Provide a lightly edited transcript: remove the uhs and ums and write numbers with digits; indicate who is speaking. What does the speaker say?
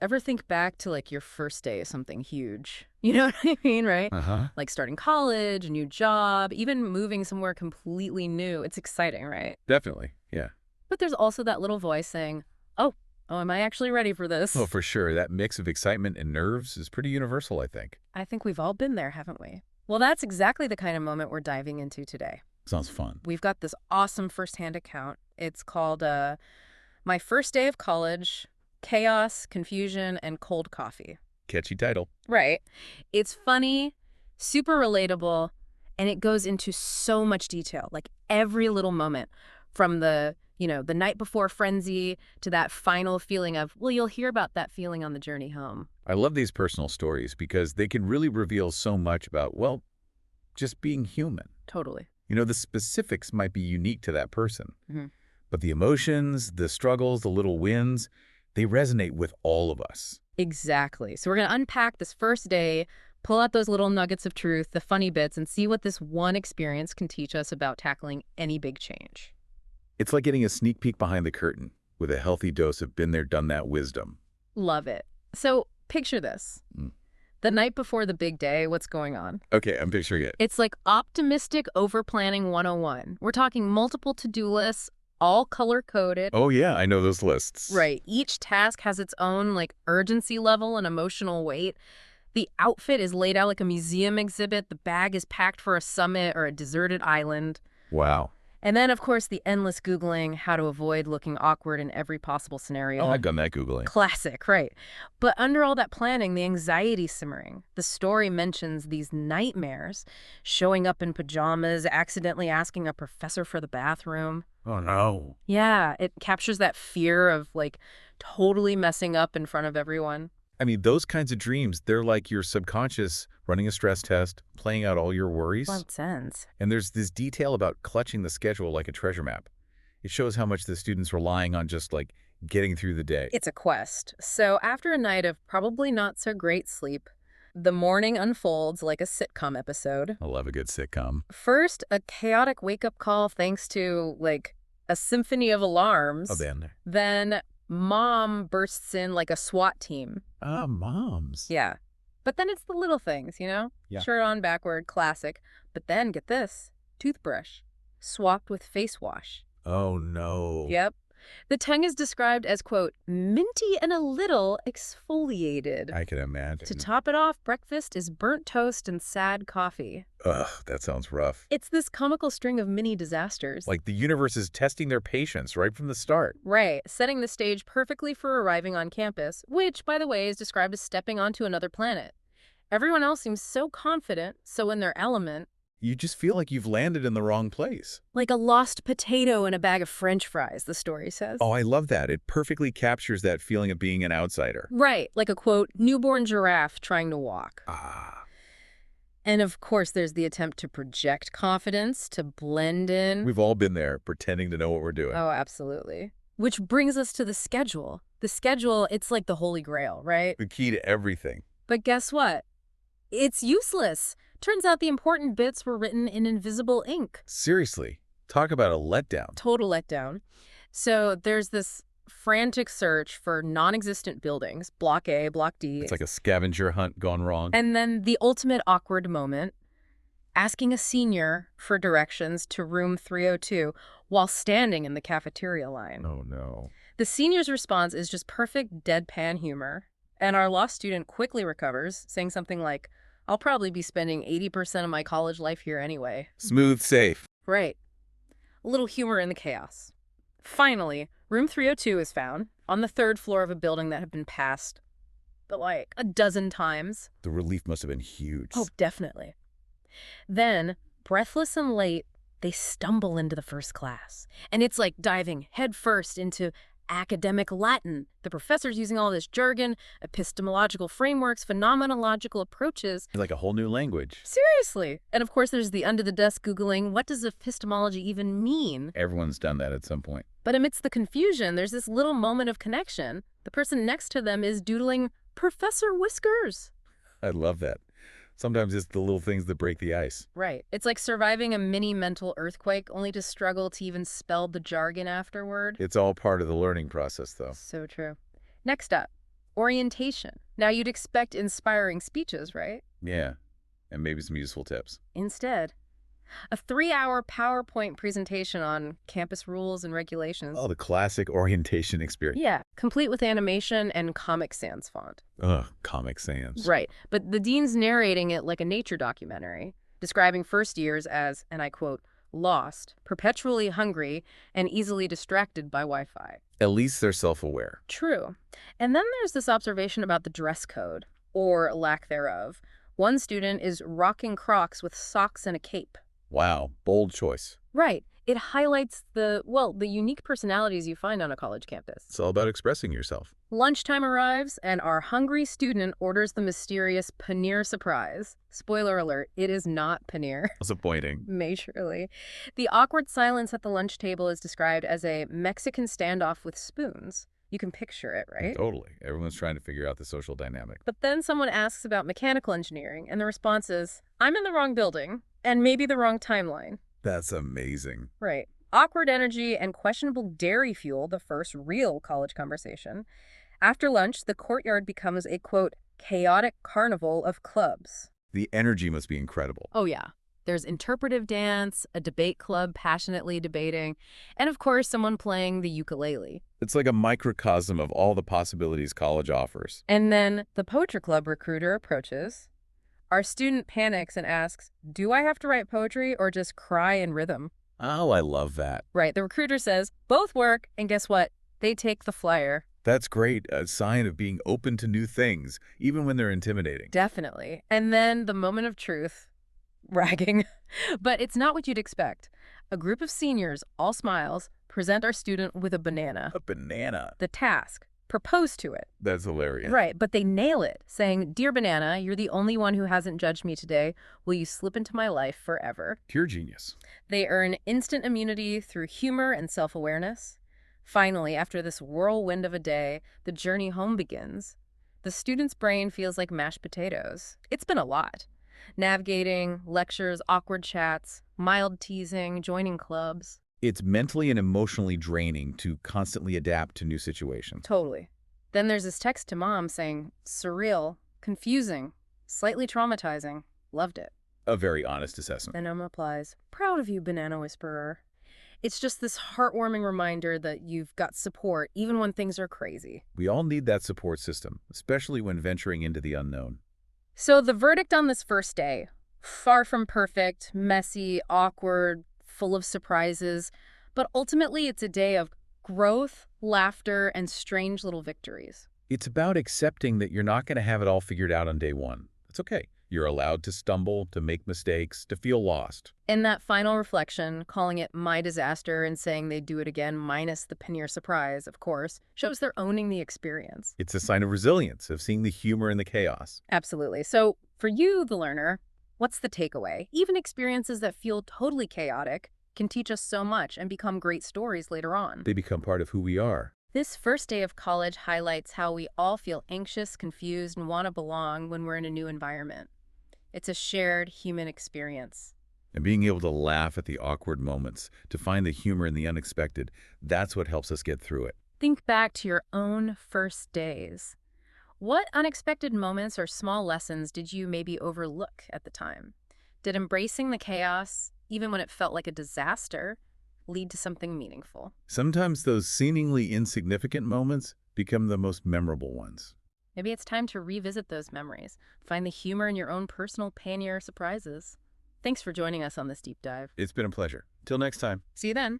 Speaker 1: Ever think back to like your first day of something huge? You know what I mean, right?
Speaker 2: Uh-huh.
Speaker 1: Like starting college, a new job, even moving somewhere completely new. It's exciting, right?
Speaker 2: Definitely. Yeah.
Speaker 1: But there's also that little voice saying, oh, am I actually ready for
Speaker 2: Oh,
Speaker 1: this?
Speaker 2: for sure. That mix of excitement and nerves is pretty universal, I think.
Speaker 1: I think we've all been there, haven't we? Well, that's exactly the kind of moment we're diving into today.
Speaker 2: Sounds fun.
Speaker 1: We've got this awesome firsthand account. It's called My First Day of College, Chaos, Confusion, and Cold Coffee.
Speaker 2: Catchy title.
Speaker 1: Right. It's funny, super relatable, and it goes into so much detail, like every little moment from the night before frenzy to that final feeling of, well, you'll hear about that feeling on the journey home.
Speaker 2: I love these personal stories because they can really reveal so much about, well, just being human.
Speaker 1: Totally.
Speaker 2: The specifics might be unique to that person,
Speaker 1: Hmm.
Speaker 2: but the emotions, the struggles, the little wins, they resonate with all of us.
Speaker 1: Exactly. So we're going to unpack this first day, pull out those little nuggets of truth, the funny bits, and see what this one experience can teach us about tackling any big change.
Speaker 2: It's like getting a sneak peek behind the curtain with a healthy dose of been there, done that wisdom.
Speaker 1: Love it. So picture this.
Speaker 2: Mm.
Speaker 1: The night before the big day, what's going on?
Speaker 2: Okay, I'm picturing it.
Speaker 1: It's like optimistic overplanning 101. We're talking multiple to-do lists, all color-coded.
Speaker 2: Oh, yeah, I know those lists.
Speaker 1: Right. Each task has its own like urgency level and emotional weight. The outfit is laid out like a museum exhibit. The bag is packed for a summit or a deserted island.
Speaker 2: Wow.
Speaker 1: And then, of course, the endless Googling how to avoid looking awkward in every possible scenario.
Speaker 2: Oh, I've done that Googling.
Speaker 1: Classic, right. But under all that planning, the anxiety simmering. The story mentions these nightmares, showing up in pajamas, accidentally asking a professor for the bathroom.
Speaker 2: Oh, no.
Speaker 1: Yeah, it captures that fear of, like, totally messing up in front of everyone.
Speaker 2: I mean, those kinds of dreams, they're like your subconscious running a stress test, playing out all your worries.
Speaker 1: Well, it sense.
Speaker 2: And there's this detail about clutching the schedule like a treasure map. It shows how much the student's relying on just like getting through the day.
Speaker 1: It's a quest. So after a night of probably not so great sleep, the morning unfolds like a sitcom episode.
Speaker 2: I love a good sitcom.
Speaker 1: First, a chaotic wake-up call thanks to, like, a symphony of alarms.
Speaker 2: Oh, then.
Speaker 1: Then mom bursts in like a SWAT team.
Speaker 2: Ah, moms.
Speaker 1: Yeah. But then it's the little things, you know?
Speaker 2: Yeah.
Speaker 1: Shirt on backward, classic. But then, get this, toothbrush, swapped with face wash.
Speaker 2: Oh, no.
Speaker 1: Yep. The tongue is described as, quote, minty and a little exfoliated.
Speaker 2: I can imagine.
Speaker 1: To top it off, breakfast is burnt toast and sad coffee.
Speaker 2: Ugh, that sounds rough.
Speaker 1: It's this comical string of mini disasters.
Speaker 2: Like the universe is testing their patience right from the start.
Speaker 1: Right, setting the stage perfectly for arriving on campus, which, by the way, is described as stepping onto another planet. Everyone else seems so confident, so in their element.
Speaker 2: You just feel like you've landed in the wrong place.
Speaker 1: Like a lost potato in a bag of French fries, the story says.
Speaker 2: Oh, I love that. It perfectly captures that feeling of being an outsider.
Speaker 1: Right, like a, quote, newborn giraffe trying to walk.
Speaker 2: Ah.
Speaker 1: And of course, there's the attempt to project confidence, to blend in.
Speaker 2: We've all been there, pretending to know what we're doing.
Speaker 1: Oh, absolutely. Which brings us to the schedule. The schedule, it's like the holy grail, right?
Speaker 2: The key to everything.
Speaker 1: But guess what? It's useless. Turns out the important bits were written in invisible ink.
Speaker 2: Seriously, talk about a letdown.
Speaker 1: Total letdown. So there's this frantic search for non-existent buildings, Block A, Block D.
Speaker 2: It's like a scavenger hunt gone wrong.
Speaker 1: And then the ultimate awkward moment, asking a senior for directions to room 302 while standing in the cafeteria line.
Speaker 2: Oh, no.
Speaker 1: The senior's response is just perfect deadpan humor. And our law student quickly recovers, saying something like, I'll probably be spending 80% of my college life here anyway.
Speaker 2: Smooth, safe.
Speaker 1: Right. A little humor in the chaos. Finally, room 302 is found on the third floor of a building that had been passed, but like a dozen times.
Speaker 2: The relief must have been huge.
Speaker 1: Oh, definitely. Then, breathless and late, they stumble into the first class. And it's like diving headfirst into academic Latin. The professor's using all this jargon, epistemological frameworks, phenomenological approaches.
Speaker 2: Like a whole new language.
Speaker 1: Seriously. And of course, there's the under-the-desk Googling, what does epistemology even mean?
Speaker 2: Everyone's done that at some point.
Speaker 1: But amidst the confusion, there's this little moment of connection. The person next to them is doodling Professor Whiskers.
Speaker 2: I love that. Sometimes it's the little things that break the ice.
Speaker 1: Right. It's like surviving a mini mental earthquake only to struggle to even spell the jargon afterward.
Speaker 2: It's all part of the learning process, though.
Speaker 1: So true. Next up, Orientation. Now, you'd expect inspiring speeches, right?
Speaker 2: Yeah, and maybe some useful tips.
Speaker 1: Instead, a 3-hour PowerPoint presentation on campus rules and regulations.
Speaker 2: Oh, the classic orientation experience.
Speaker 1: Yeah, complete with animation and Comic Sans font.
Speaker 2: Ugh, Comic Sans.
Speaker 1: Right, but the dean's narrating it like a nature documentary, describing first years as, and I quote, lost, perpetually hungry, and easily distracted by Wi-Fi.
Speaker 2: At least they're self-aware.
Speaker 1: True. And then there's this observation about the dress code, or lack thereof. One student is rocking Crocs with socks and a cape.
Speaker 2: Wow, bold choice.
Speaker 1: Right. It highlights the unique personalities you find on a college campus.
Speaker 2: It's all about expressing yourself.
Speaker 1: Lunchtime arrives, and our hungry student orders the mysterious paneer surprise. Spoiler alert, it is not paneer.
Speaker 2: Disappointing.
Speaker 1: Majorly. The awkward silence at the lunch table is described as a Mexican standoff with spoons. You can picture it, right?
Speaker 2: Totally. Everyone's trying to figure out the social dynamic.
Speaker 1: But then someone asks about mechanical engineering, and the response is, I'm in the wrong building, and maybe the wrong timeline.
Speaker 2: That's amazing.
Speaker 1: Right. Awkward energy and questionable dairy fuel the first real college conversation. After lunch, the courtyard becomes a, quote, chaotic carnival of clubs.
Speaker 2: The energy must be incredible.
Speaker 1: Oh, yeah. There's interpretive dance, a debate club passionately debating, and of course, someone playing the ukulele.
Speaker 2: It's like a microcosm of all the possibilities college offers.
Speaker 1: And then the poetry club recruiter approaches. Our student panics and asks, do I have to write poetry or just cry in rhythm?
Speaker 2: Oh, I love that.
Speaker 1: Right. The recruiter says, both work, and guess what? They take the flyer.
Speaker 2: That's great. A sign of being open to new things, even when they're intimidating.
Speaker 1: Definitely. And then the moment of truth. Ragging. But it's not what you'd expect. A group of seniors, all smiles, present our student with a banana.
Speaker 2: A banana.
Speaker 1: The task. Propose to it.
Speaker 2: That's hilarious.
Speaker 1: Right, but they nail it, saying, Dear Banana, you're the only one who hasn't judged me today. Will you slip into my life forever?
Speaker 2: Pure genius.
Speaker 1: They earn instant immunity through humor and self-awareness. Finally, after this whirlwind of a day, the journey home begins. The student's brain feels like mashed potatoes. It's been a lot. Navigating, lectures, awkward chats, mild teasing, joining clubs.
Speaker 2: It's mentally and emotionally draining to constantly adapt to new situations.
Speaker 1: Totally. Then there's this text to mom saying, surreal, confusing, slightly traumatizing. Loved it.
Speaker 2: A very honest assessment.
Speaker 1: Then Em replies, proud of you, Banana Whisperer. It's just this heartwarming reminder that you've got support even when things are crazy.
Speaker 2: We all need that support system, especially when venturing into the unknown.
Speaker 1: So the verdict on this first day, far from perfect, messy, awkward, full of surprises, but ultimately it's a day of growth, laughter, and strange little victories.
Speaker 2: It's about accepting that you're not going to have it all figured out on day one. It's okay. You're allowed to stumble, to make mistakes, to feel lost.
Speaker 1: In that final reflection, calling it my disaster and saying they'd do it again minus the paneer surprise, of course, shows they're owning the experience.
Speaker 2: It's a sign of resilience, of seeing the humor in the chaos.
Speaker 1: Absolutely. So for you, the learner, what's the takeaway? Even experiences that feel totally chaotic can teach us so much and become great stories later on.
Speaker 2: They become part of who we are.
Speaker 1: This first day of college highlights how we all feel anxious, confused, and want to belong when we're in a new environment. It's a shared human experience.
Speaker 2: And being able to laugh at the awkward moments, to find the humor in the unexpected, that's what helps us get through it.
Speaker 1: Think back to your own first days. What unexpected moments or small lessons did you maybe overlook at the time? Did embracing the chaos, even when it felt like a disaster, lead to something meaningful?
Speaker 2: Sometimes those seemingly insignificant moments become the most memorable ones.
Speaker 1: Maybe it's time to revisit those memories, find the humor in your own personal paneer surprises. Thanks for joining us on this deep dive.
Speaker 2: It's been a pleasure. Till next time.
Speaker 1: See you then.